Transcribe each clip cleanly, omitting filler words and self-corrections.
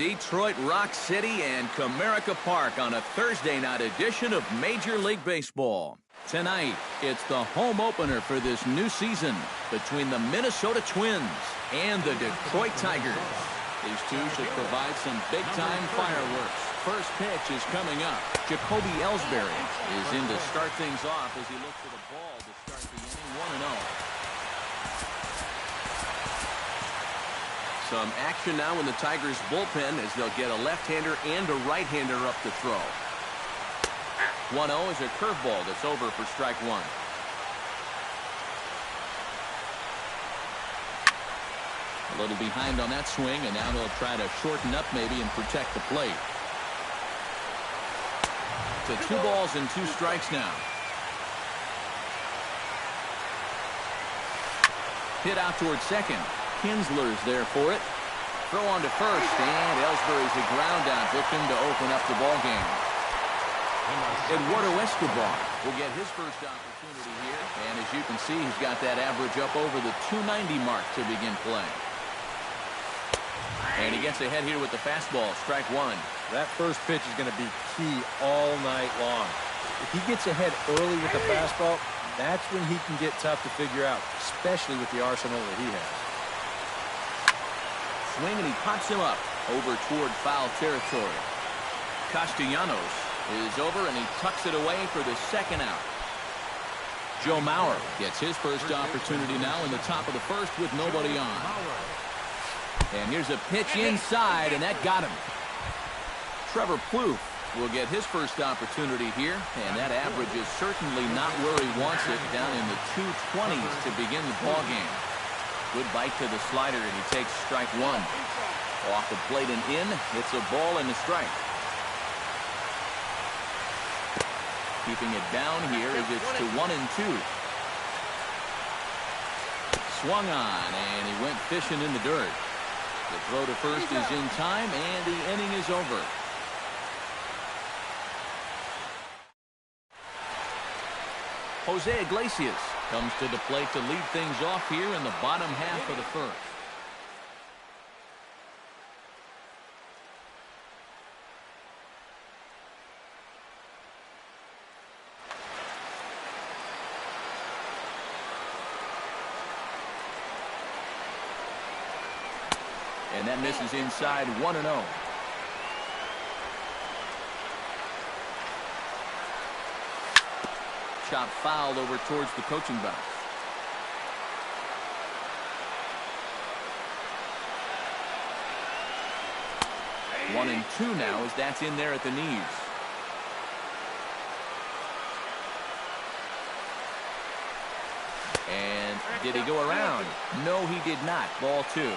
Detroit Rock City and Comerica Park on a Thursday night edition of Major League Baseball. Tonight, it's the home opener for this new season between the Minnesota Twins and the Detroit Tigers. These two should provide some big-time fireworks. First pitch is coming up. Jacoby Ellsbury is in to start things off as he looks for the ball to start the inning 1-0. Some action now in the Tigers bullpen as they'll get a left-hander and a right-hander up to throw. 1-0 is a curveball that's over for strike one. A little behind on that swing, and now they'll try to shorten up maybe and protect the plate. To 2 balls and 2 strikes now. Hit out towards second. Kinsler's there for it. Throw on to first, and Ellsbury's a ground out looking to open up the ball game. Eduardo Escobar will get his first opportunity here, and as you can see, he's got that average up over the 290 mark to begin play. And he gets ahead here with the fastball, strike one. That first pitch is going to be key all night long. If he gets ahead early with the fastball, that's when he can get tough to figure out, especially with the arsenal that he has. Swing, and he pops him up over toward foul territory. Castellanos is over, and he tucks it away for the second out. Joe Mauer gets his first opportunity now in the top of the first with nobody on. And here's a pitch inside, and that got him. Trevor Plouffe will get his first opportunity here, and that average is certainly not where he wants it, down in the 220s to begin the ball game. Good bite to the slider, and he takes strike one. Off the plate and in, it's a ball and a strike. Keeping it down here as it's to 1-2. Swung on, and he went fishing in the dirt. The throw to first is in time, and the inning is over. Jose Iglesias comes to the plate to lead things off here in the bottom half of the first. And that misses inside, 1-0. Shot fouled over towards the coaching box. One and two now as that's in there at the knees. And did he go around? No, he did not. Ball two.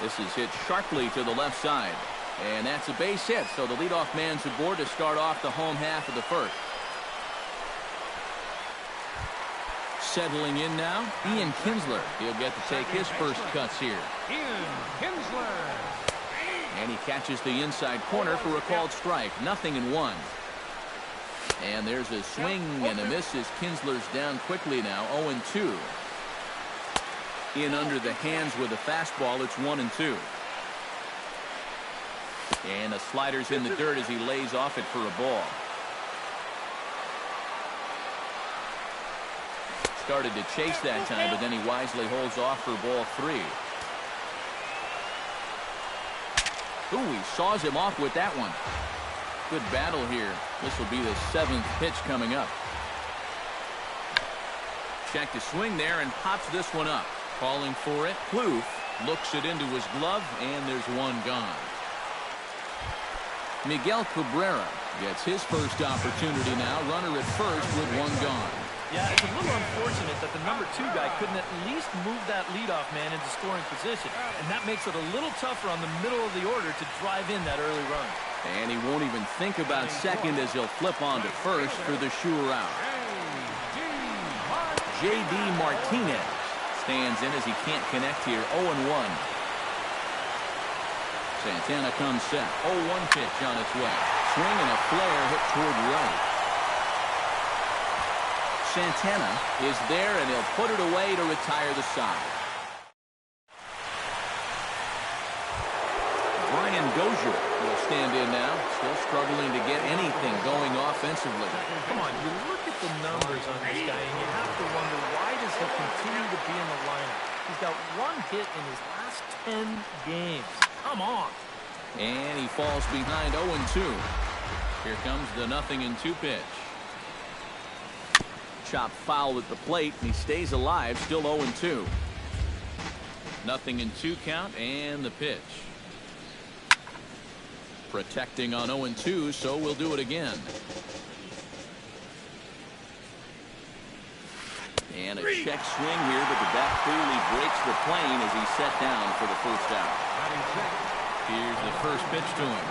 This is hit sharply to the left side. And that's a base hit, so the leadoff man's aboard to start off the home half of the first. Settling in now, Ian Kinsler. He'll get to take his first cuts here. Ian Kinsler. And he catches the inside corner for a called strike. 0-1. And there's a swing and a miss as Kinsler's down quickly now. 0-2. In under the hands with a fastball, it's 1-2. And the slider's in the dirt as he lays off it for a ball. Started to chase that time, but then he wisely holds off for ball three. Ooh, he saws him off with that one. Good battle here. This will be the 7th pitch coming up. Check the swing there and pops this one up. Calling for it. Plouffe looks it into his glove, and there's one gone. Miguel Cabrera gets his first opportunity now. Runner at first with one gone. Yeah, it's a little unfortunate that the number 2 guy couldn't at least move that leadoff man into scoring position, and that makes it a little tougher on the middle of the order to drive in that early run. And he won't even think about second as he'll flip on to first for the sure out. J.D. Martinez stands in as he can't connect here. 0-1. Santana comes set. 0-1 pitch on its way. Swing and a flare hit toward right. Santana is there, and he'll put it away to retire the side. Brian Dozier will stand in now, still struggling to get anything going offensively. Come on, you look at the numbers on this guy, and you have to wonder, why does he continue to be in the lineup? He's got 1 hit in his last 10 games. Come on. And he falls behind 0-2. Here comes the 0-2 pitch. Chop foul at the plate, and he stays alive, still 0-2. 0-2 count, and the pitch. Protecting on 0-2, so we'll do it again. And a check swing here, but the bat clearly breaks the plane as he's set down for the first out. Here's the first pitch to him.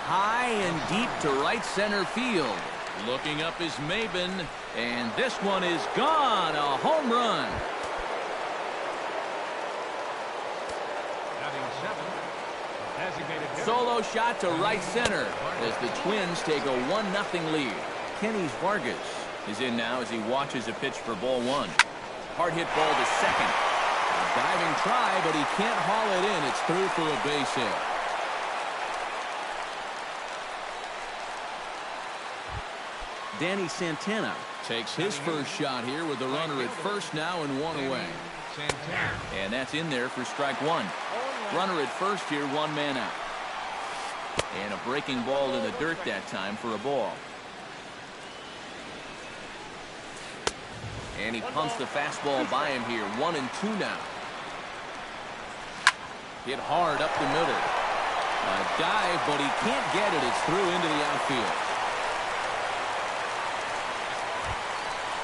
High and deep to right center field. Looking up is Maben, and this one is gone. A home run. Solo shot to right center as the Twins take a 1-0 lead. Kenny Vargas is in now as he watches a pitch for ball 1. Hard hit ball to second. A diving try, but he can't haul it in. It's through for a base hit. Danny Santana takes his first shot here with the runner at first now and 1 away. And that's in there for strike 1. Runner at first here, 1 man out. And a breaking ball in the dirt that time for a ball. And he pumps the fastball by him here. 1-2 now. Hit hard up the middle. A dive, but he can't get it. It's through into the outfield.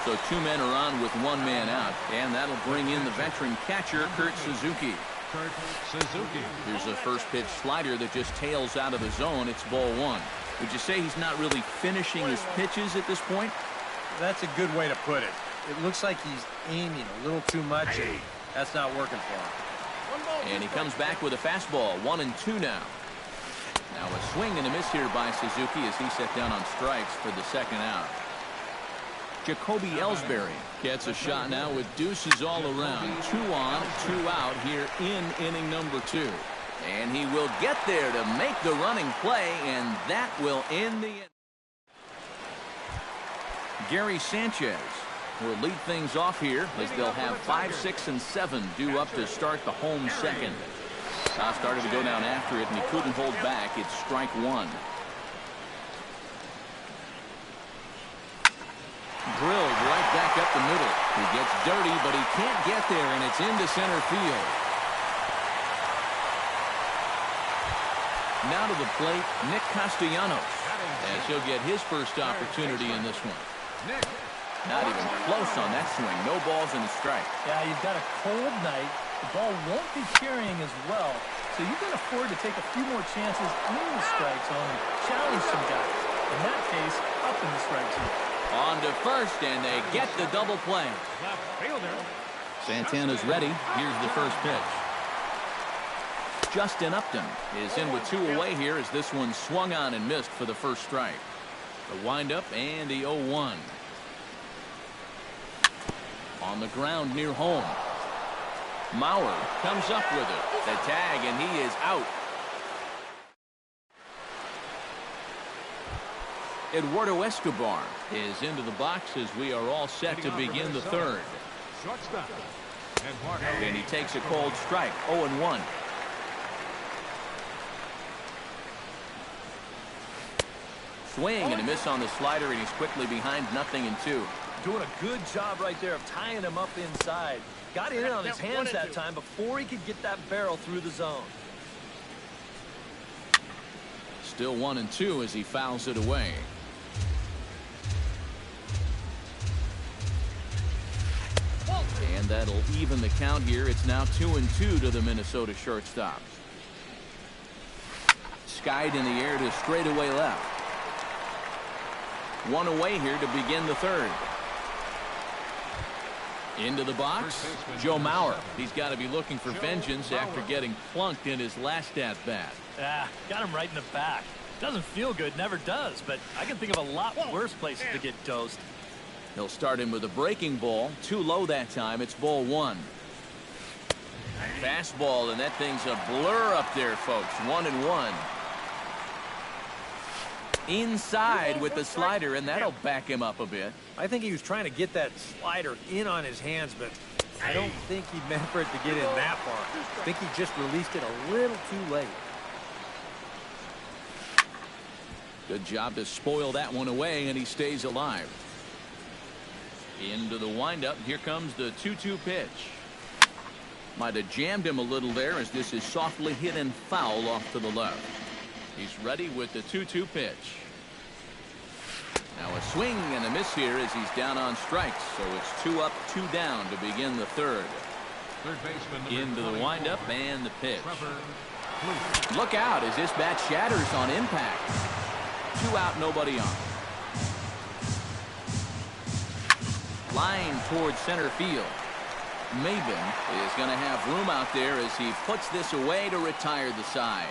So 2 men are on with 1 man out. And that'll bring in the veteran catcher, Kurt Suzuki. Here's a first pitch slider that just tails out of the zone. It's ball 1. Would you say he's not really finishing his pitches at this point? That's a good way to put it. It looks like he's aiming a little too much, and that's not working for him. And he comes back with a fastball. 1-2 now. Now a swing and a miss here by Suzuki as he's set down on strikes for the second out. Jacoby Ellsbury gets a shot now with deuces all around. 2 on, 2 out here in inning number 2. And he will get there to make the running play, and that will end the inning. Gary Sanchez will lead things off here as they'll have 5, 6, and 7 due up to start the home second. Started to go down after it, and he couldn't hold back. It's strike 1. Drilled right back up the middle. He gets dirty, but he can't get there, and it's into center field. Now to the plate, Nick Castellanos, as he'll get his first opportunity in this one. Not even close on that swing. No balls and a strike. Yeah, you've got a cold night. The ball won't be carrying as well, so you can afford to take a few more chances in the strike zone and challenge some guys. In that case, up in the strike zone. On to first, and they get the double play. Santana's ready. Here's the first pitch. Justin Upton is in with 2 away here as this one swung on and missed for the first strike. The windup and the 0-1. On the ground near home. Mauer comes up with it. The tag, and he is out. Eduardo Escobar is into the box as we are all set to begin the third. And he takes a cold strike. 0-1. Swing and a miss on the slider, and he's quickly behind 0-2. Doing a good job right there of tying him up inside. Got in on his hands that time before he could get that barrel through the zone. Still 1-2 as he fouls it away. And that'll even the count here. It's now 2-2 to the Minnesota shortstop. Skied in the air to straightaway left. 1 away here to begin the third. Into the box, Joe Mauer. He's got to be looking for vengeance after getting plunked in his last at-bat. Got him right in the back. Doesn't feel good, never does, but I can think of a lot worse places to get dosed. He'll start him with a breaking ball. Too low that time. It's ball one. Fastball, and that thing's a blur up there, folks. 1-1. Inside with the slider, and that'll back him up a bit. I think he was trying to get that slider in on his hands, but I don't think he meant for it to get in that far. I think he just released it a little too late. Good job to spoil that one away, and he stays alive. Into the windup. Here comes the 2-2 pitch. Might have jammed him a little there as this is softly hit and foul off to the left. He's ready with the 2-2 pitch. Now a swing and a miss here as he's down on strikes. So it's 2 up, 2 down to begin the third. Third baseman Into the windup and the pitch. Trevor. Look out as this bat shatters on impact. 2 out, nobody on. Line towards center field. Maben is going to have room out there as he puts this away to retire the side.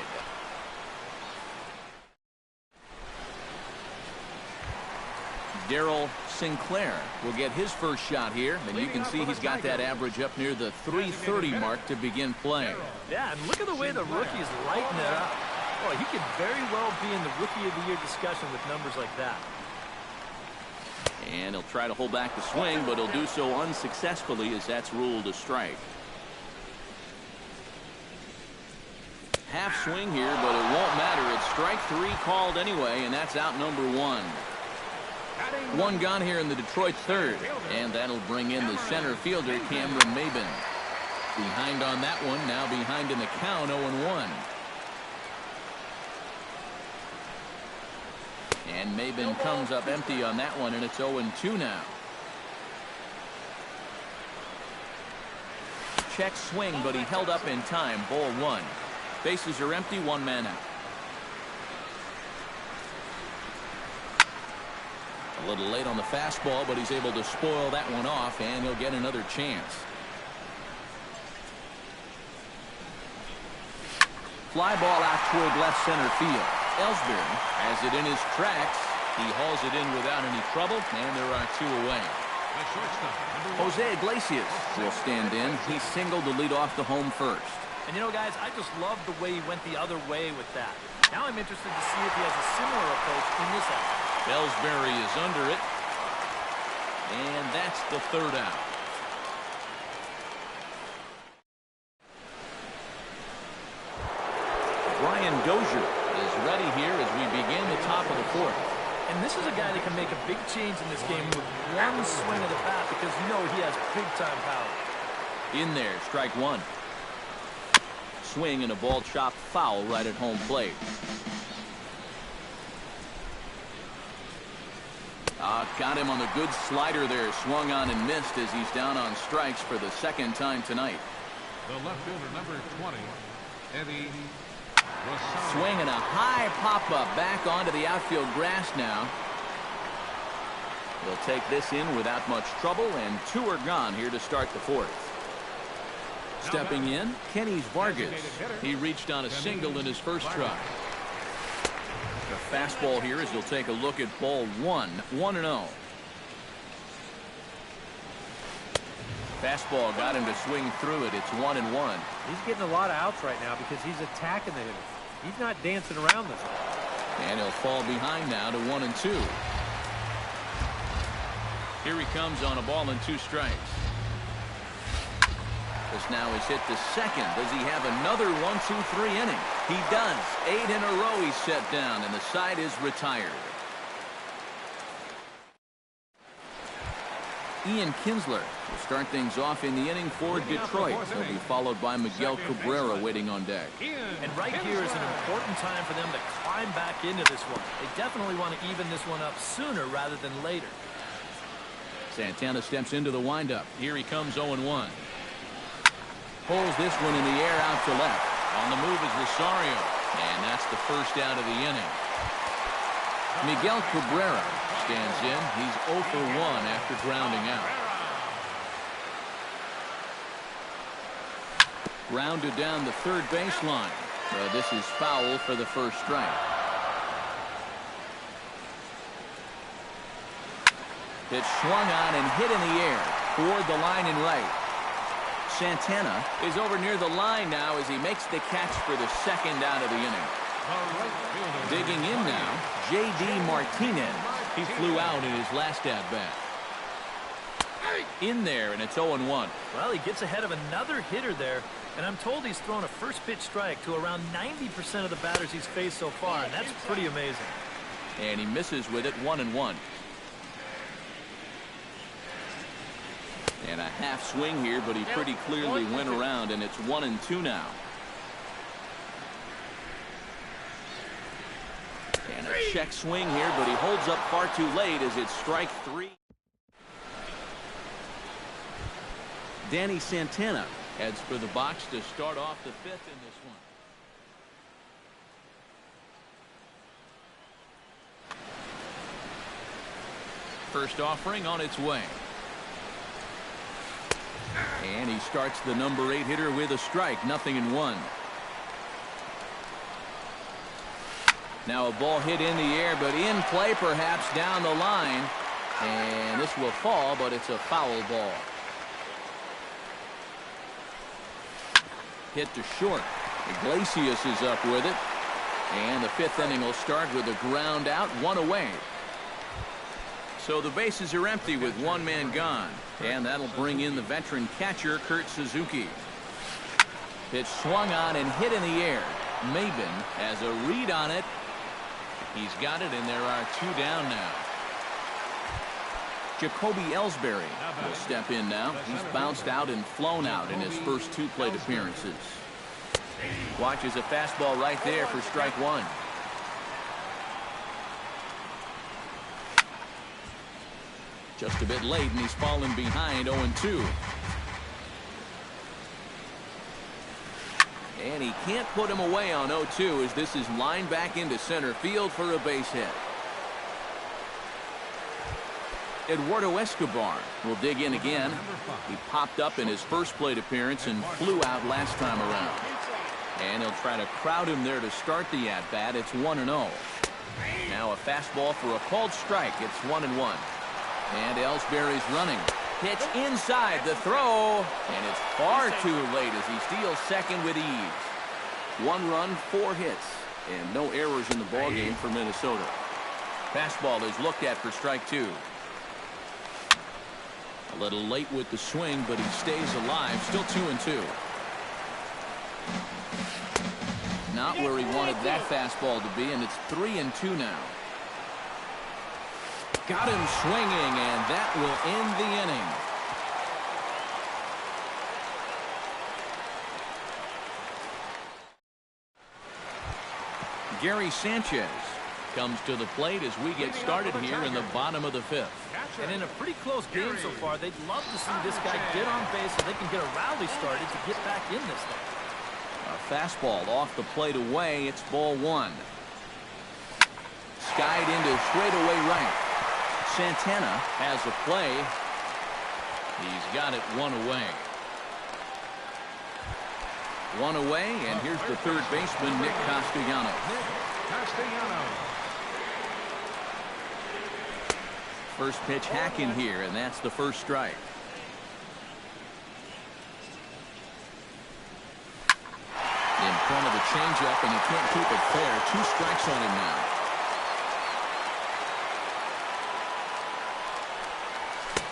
Darryl Sinclair will get his first shot here, and you can see he's got that average up near the 330 mark to begin play. Yeah, and look at the way the rookie's lighting it up. Boy, he could very well be in the Rookie of the Year discussion with numbers like that. And he'll try to hold back the swing, but he'll do so unsuccessfully as that's ruled a strike. Half swing here, but it won't matter. It's strike 3 called anyway, and that's out number 1. One gone here in the Detroit third, and that'll bring in the center fielder, Cameron Maben. Behind on that one, now behind in the count, 0-1. And Maben comes up empty on that one, and it's 0-2 now. Check swing, but he held up in time. Ball 1. Bases are empty, 1 man out. A little late on the fastball, but he's able to spoil that one off, and he'll get another chance. Fly ball out toward left center field. Ellsbury has it in his tracks. He hauls it in without any trouble, and there are 2 away. Jose Iglesias will stand in. He singled to lead off the home first. And you know, guys, I just love the way he went the other way with that. Now I'm interested to see if he has a similar approach in this out. Ellsbury is under it, and that's the 3rd out. Brian Dozier is ready here as we begin the top of the 4th. And this is a guy that can make a big change in this game with one swing of the bat because you know he has big-time power. In there, strike 1. Swing and a ball chopped foul right at home plate. Got him on the good slider there. Swung on and missed as he's down on strikes for the 2nd time tonight. The left fielder, number 20, Eddie. Swing and a high pop-up back onto the outfield grass now. They'll take this in without much trouble, and 2 are gone here to start the 4th. Stepping in, Kenny Vargas. He reached on a single in his first try. The fastball here as he'll take a look at ball 1, 1-0. Fastball got him to swing through it. It's 1-1. He's getting a lot of outs right now because he's attacking the hitter. He's not dancing around this one. And he'll fall behind now to 1-2. Here he comes on a ball and 2 strikes. This now is hit to second. Does he have another 1-2-3 inning? He does. 8 in a row he's set down, and the side is retired. Ian Kinsler will start things off in the inning for Detroit. He'll be followed by Miguel Cabrera waiting on deck. And right here is an important time for them to climb back into this one. They definitely want to even this one up sooner rather than later. Santana steps into the windup. Here he comes 0-1. Pulls this one in the air out to left. On the move is Rosario. And that's the 1st out of the inning. Miguel Cabrera stands in. He's 0 for 1 after grounding out. Grounded down the 3rd baseline. This is foul for the 1st strike. Pitch swung on and hit in the air toward the line and right. Santana is over near the line now as he makes the catch for the second out of the inning. Digging in now, J.D. Martinez. He flew out in his last at-bat. In there, and it's 0-1. Well, he gets ahead of another hitter there, and I'm told he's thrown a first pitch strike to around 90% of the batters he's faced so far, and that's pretty amazing. And he misses with it, 1-1. And a half swing here, but he pretty clearly went around, and it's 1-2 now. And a check swing here, but he holds up far too late as it's strike 3. Danny Santana heads for the box to start off the fifth in this one. First offering on its way. And he starts the number 8 hitter with a strike, 0-1. Now a ball hit in the air, but in play perhaps down the line. And this will fall, but it's a foul ball. Hit to short. Iglesias is up with it. And the fifth inning will start with a ground out, 1 away. So the bases are empty with one man gone. And that'll bring in the veteran catcher, Kurt Suzuki. Pitch swung on and hit in the air. Maben has a read on it. He's got it, and there are 2 down now. Jacoby Ellsbury will step in now. He's bounced out and flown out in his first 2 plate appearances. Watches a fastball right there for strike 1. Just a bit late, and he's fallen behind 0-2. And he can't put him away on 0-2 as this is lined back into center field for a base hit. Eduardo Escobar will dig in again. He popped up in his first plate appearance and flew out last time around. And he'll try to crowd him there to start the at-bat. It's 1-0. Now a fastball for a called strike. It's 1-1. And Ellsbury's running. Pitch inside the throw. And it's far too late as he steals second with ease. 1 run, 4 hits. And no errors in the ballgame for Minnesota. Fastball is looked at for strike 2. A little late with the swing, but he stays alive. Still 2-2. Not where he wanted that fastball to be, and it's 3-2 now. Got him swinging, and that will end the inning. Gary Sanchez comes to the plate as we get started here in the bottom of the 5th. And in a pretty close game so far, they'd love to see this guy get on base so they can get a rally started to get back in this thing. A fastball off the plate away. It's ball 1. Skied into straightaway right. Santana has a play. He's got it 1 away. 1 away, and here's the third baseman, Nick Castellanos. First pitch hacking here, and that's the first strike. In front of the changeup, and he can't keep it fair. 2 strikes on him now.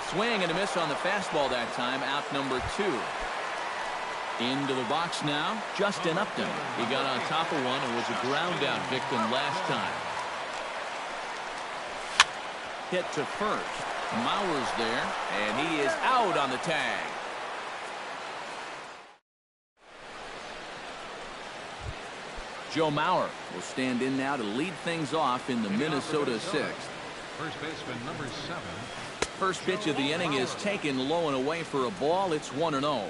Swing and a miss on the fastball that time. Out number 2. Into the box now, Justin Upton. He got on top of one and was a ground out victim last time. Hit to first. Mauer's there, and he is out on the tag. Joe Mauer will stand in now to lead things off in the Minnesota 6th. First baseman, number 7. First pitch of the inning is taken low and away for a ball. It's 1-0.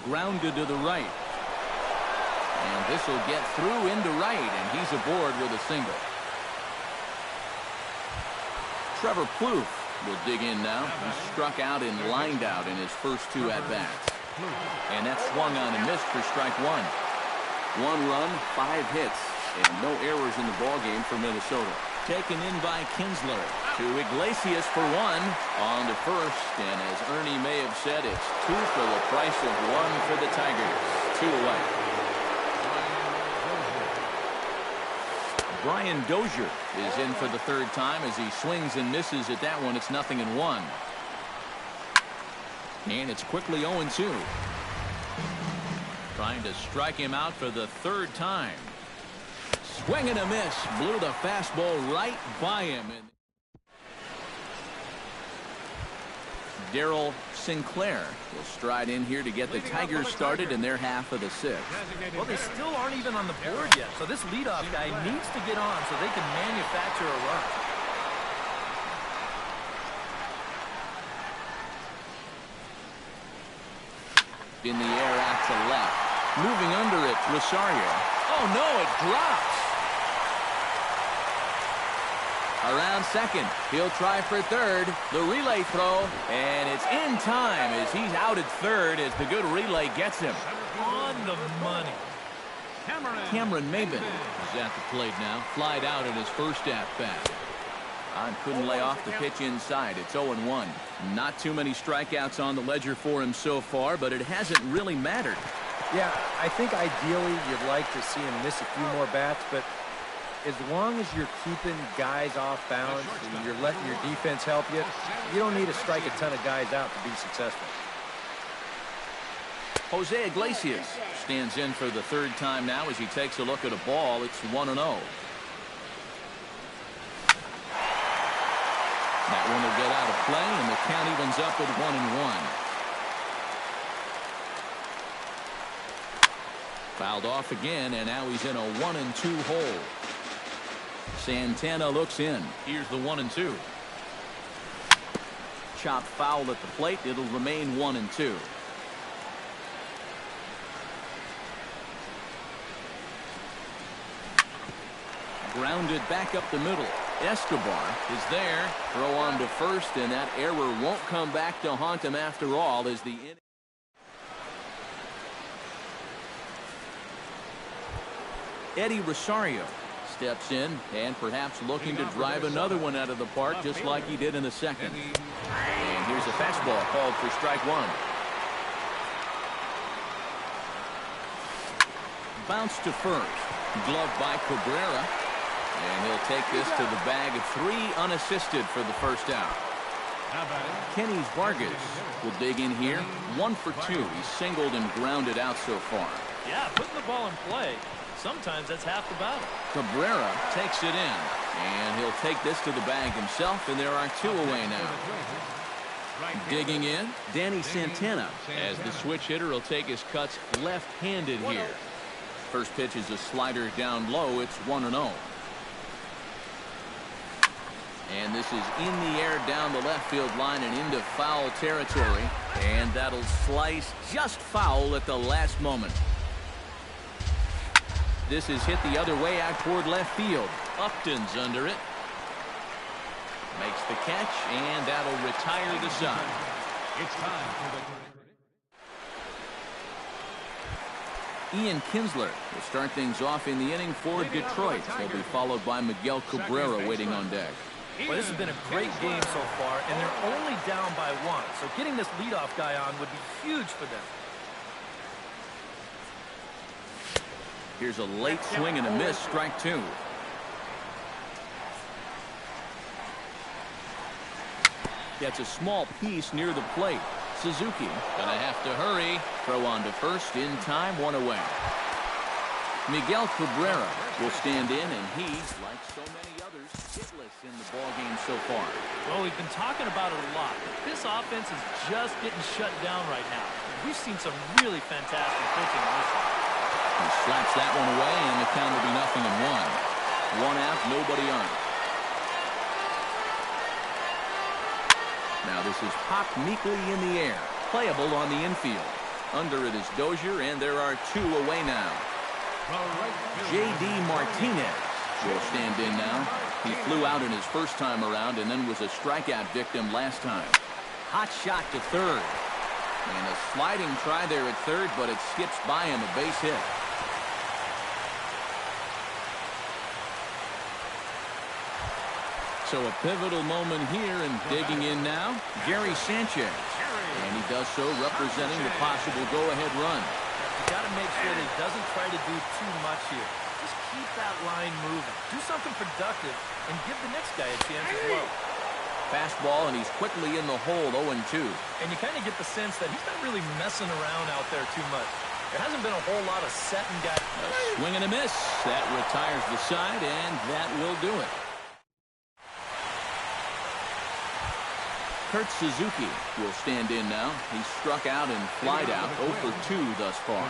Grounded to the right. And this will get through into right, and he's aboard with a single. Trevor Plouffe will dig in now. He struck out and lined out in his first 2 at-bats. And that swung on and missed for strike 1. 1 run, 5 hits, and no errors in the ballgame for Minnesota. Taken in by Kinsler. To Iglesias for one. On to first. And as Ernie may have said, it's 2 for the price of 1 for the Tigers. 2 away. Brian Dozier is in for the 3rd time as he swings and misses at that one. It's 0-1. And it's quickly 0-2. Trying to strike him out for the 3rd time. Swing and a miss. Blew the fastball right by him. Darryl Sinclair will stride in here to get the Tigers started in their half of the 6th. Well, they still aren't even on the board yet, so this leadoff guy needs to get on so they can manufacture a run. In the air out to left. Moving under it, Rosario. Oh, no, it drops. Around second. He'll try for 3rd. The relay throw, and it's in time as he's out at 3rd as the good relay gets him. On the money. Cameron Maben is at the plate now. Flied out in his first at-bat. Couldn't lay off the pitch inside. It's 0-1. Not too many strikeouts on the ledger for him so far, but it hasn't really mattered. Yeah, I think ideally you'd like to see him miss a few more bats, but as long as you're keeping guys off balance and you're letting your defense help you, you don't need to strike a ton of guys out to be successful. Jose Iglesias stands in for the 3rd time now as he takes a look at a ball. It's 1-0. That one will get out of play, and the count evens up at 1-1. Fouled off again, and now he's in a 1-2 hole. Santana looks in. Here's the 1-2. Chopped foul at the plate. It'll remain 1-2. Grounded back up the middle. Escobar is there. Throw on to first, and that error won't come back to haunt him after all as the inning. Eddie Rosario steps in and perhaps looking to drive another one out of the park just like he did in the 2nd. And here's a fastball called for strike 1. Bounce to first. Gloved by Cabrera. And he'll take this to the bag of 3 unassisted for the first out. Kenny Vargas will dig in here. 1 for 2. He's singled and grounded out so far. Yeah, putting the ball in play. Sometimes that's half the battle. Cabrera takes it in, and he'll take this to the bag himself, and there are 2 away now. Digging in, Danny Santana, as the switch hitter will take his cuts left-handed here. First pitch is a slider down low. It's 1-0. And this is in the air down the left field line and into foul territory, and that'll slice just foul at the last moment. This is hit the other way out toward left field. Upton's under it. Makes the catch, and that'll retire the side. It's time for the Ian Kinsler will start things off in the inning for Detroit. He'll be followed by Miguel Cabrera waiting on deck. Well, this has been a great game so far, and they're only down by 1. So getting this leadoff guy on would be huge for them. Here's a late swing and a miss, strike 2. Gets a small piece near the plate. Suzuki gonna have to hurry. Throw on to first in time, 1 away. Miguel Cabrera will stand in, and he's, like so many others, hitless in the ballgame so far. Well, we've been talking about it a lot, but this offense is just getting shut down right now. We've seen some really fantastic pitching in this one. He slaps that one away, and the count will be 0-1. 1 out, nobody on. Now this is popped meekly in the air. Playable on the infield. Under it is Dozier, and there are 2 away now. J.D. Martinez will stand in now. He flew out in his first time around and then was a strikeout victim last time. Hot shot to third. And a sliding try there at third, but it skips by him, a base hit. So a pivotal moment here, and digging in now, Gary Sanchez. And he does so representing the possible go-ahead run. You got to make sure that he doesn't try to do too much here. Just keep that line moving. Do something productive and give the next guy a chance as well. Fastball, and he's quickly in the hole, 0-2. And you kind of get the sense that he's not really messing around out there too much. There hasn't been a whole lot of setting guys. A swing and a miss. That retires the side, and that will do it. Kurt Suzuki will stand in now. He's struck out and flied out, 0 for 2 thus far.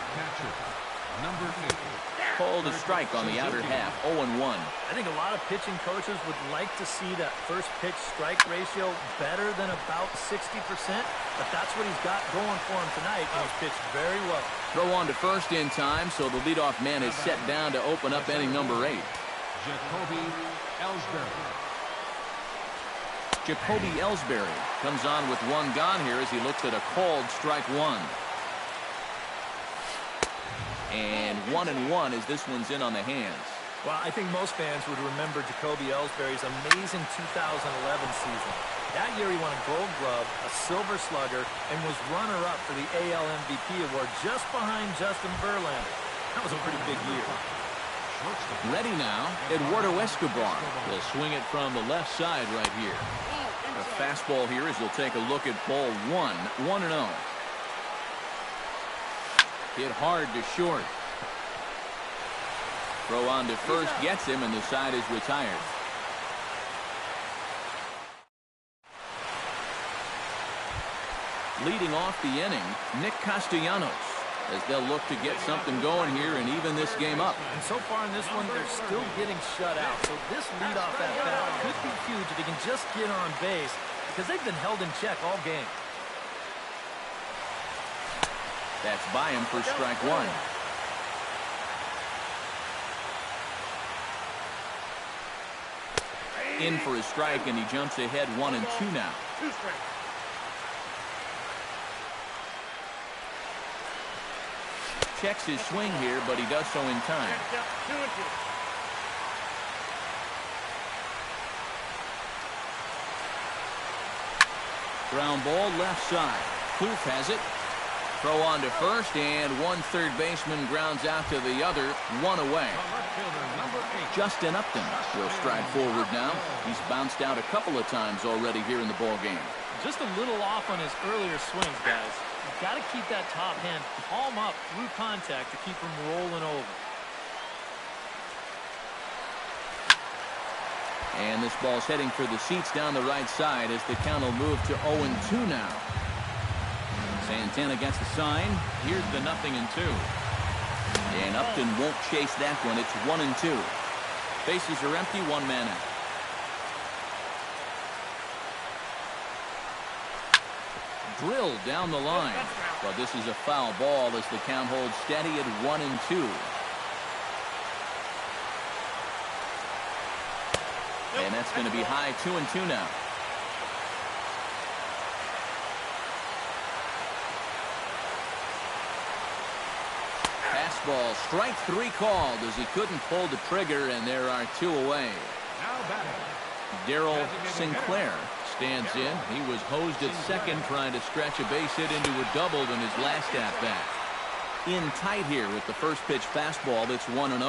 Number 8. Called a strike on the outer half, 0-1. I think a lot of pitching coaches would like to see that first pitch strike ratio better than about 60%, but that's what he's got going for him tonight, and he's pitched very well. Throw on to first in time, so the leadoff man is set down to open up inning number 8. Jacoby Ellsbury. Jacoby Ellsbury comes on with one gone here as he looks at a called strike one. And 1-1 as this one's in on the hands. Well, I think most fans would remember Jacoby Ellsbury's amazing 2011 season. That year he won a Gold Glove, a Silver Slugger, and was runner-up for the AL MVP award just behind Justin Verlander. That was a pretty big year. Ready now, Eduardo Escobar will swing it from the left side right here. A fastball here as he'll take a look at ball 1-0. Hit hard to short. Throw on to first gets him, and the side is retired. Leading off the inning, Nick Castellanos, as they'll look to get something going here and even this game up. And so far in this one, they're still getting shut out. So this leadoff at bat could be huge if they can just get on base, because they've been held in check all game. That's by him for strike one. In for a strike, and he jumps ahead 1-2 now. Checks his swing here, but he does so in time. Ground ball left side. Kloof has it. Throw on to first, and one third baseman grounds out to the other, one away. Justin Upton will stride forward now. He's bounced out a couple of times already here in the ball game. Just a little off on his earlier swings, guys. You've got to keep that top hand palm up through contact to keep him rolling over. And this ball's heading for the seats down the right side as the count will move to 0-2 now. Santana gets the sign. Here's the 0-2. And Upton won't chase that one. It's 1-2. Bases are empty, one man out. Drilled down the line. But this is a foul ball as the count holds steady at 1-2. And that's going to be high, 2-2 now. Fastball, strike three called as he couldn't pull the trigger, and there are two away. Darryl Sinclair stands in. He was hosed at second trying to stretch a base hit into a double in his last at-bat. In tight here with the first pitch fastball. That's 1-0.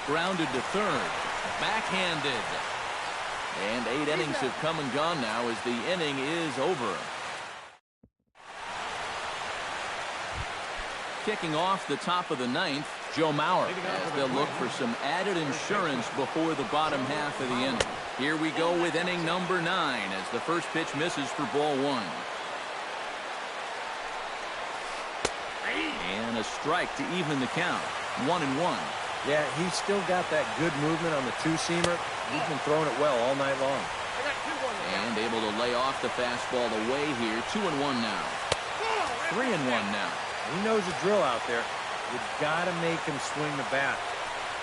Grounded to third. Backhanded. And 8 innings have come and gone now as the inning is over. Kicking off the top of the 9th, Joe Mauer, as they'll look for some added insurance before the bottom half of the inning. Here we go with inning number 9 as the first pitch misses for ball 1. And a strike to even the count. 1-1. Yeah, he's still got that good movement on the two-seamer. He's been throwing it well all night long. And able to lay off the fastball away here. 2-1 now. 3-1 now. He knows the drill out there. You've got to make him swing the bat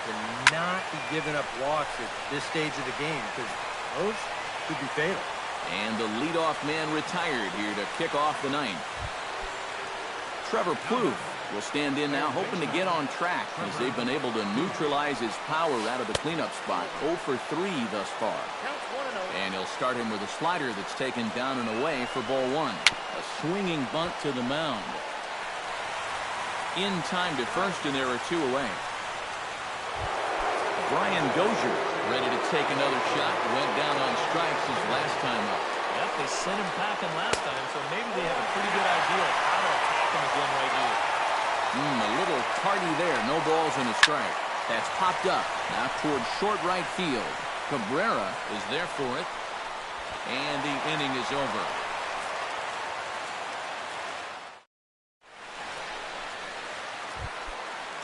and not be giving up walks at this stage of the game, because those could be fatal. And the leadoff man retired here to kick off the 9th. Trevor Plouffe will stand in now, hoping to get on track as they've been able to neutralize his power out of the cleanup spot. 0 for 3 thus far. And he'll start him with a slider that's taken down and away for ball 1. A swinging bunt to the mound. In time to first, and there are 2 away. Brian Dozier ready to take another shot. Went down on strikes his last time up. Yep, they sent him packing last time, so maybe they have a pretty good idea of how to attack him again right here. A little tardy there. No balls and a strike. That's popped up. Now towards short right field. Cabrera is there for it. And the inning is over.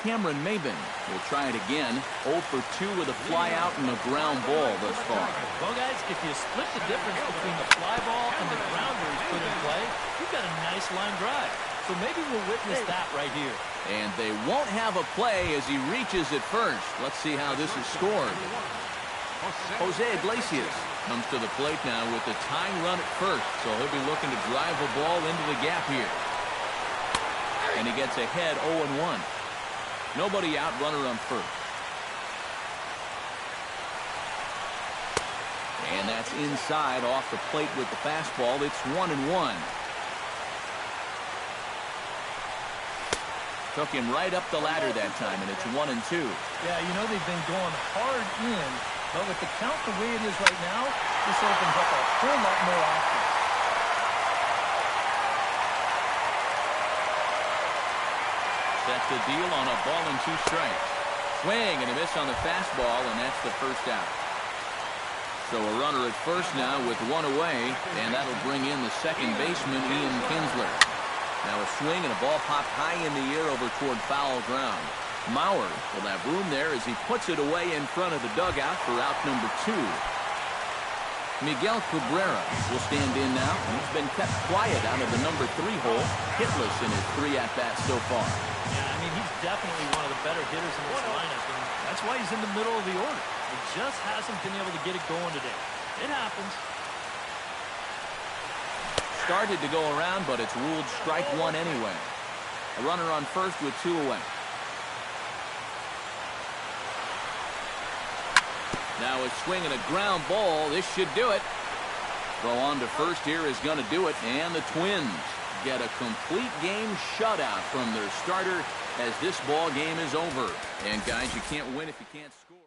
Cameron Maben will try it again. 0 for 2 with a fly out and a ground ball thus far. Well, guys, if you split the difference between the fly ball and the grounder he's put in play, you've got a nice line drive. So maybe we'll witness that right here. And they won't have a play as he reaches at first. Let's see how this is scored. Jose Iglesias comes to the plate now with the tying run at first. So he'll be looking to drive a ball into the gap here. And he gets ahead 0-1. Nobody out, runner on first. And that's inside off the plate with the fastball. It's 1-1. Took him right up the ladder that time, and it's 1-2. Yeah, you know they've been going hard in, but with the count the way it is right now, this opens up a whole lot more options. That's the deal on a ball and 2 strikes. Swing and a miss on the fastball, and that's the first out. So a runner at first now with 1 away, and that'll bring in the second baseman, Ian Kinsler. Now a swing and a ball popped high in the air over toward foul ground. Mauer will have room there as he puts it away in front of the dugout for out number 2. Miguel Cabrera will stand in now. He's been kept quiet out of the number 3 hole, hitless in his 3 at-bats so far. Yeah, I mean, he's definitely one of the better hitters in this lineup, and that's why he's in the middle of the order. He just hasn't been able to get it going today. It happens. Started to go around, but it's ruled strike 1 anyway. A runner on first with 2 away. Now a swing and a ground ball. This should do it. Throw on to first here is going to do it. And the Twins get a complete game shutout from their starter as this ball game is over. And guys, you can't win if you can't score.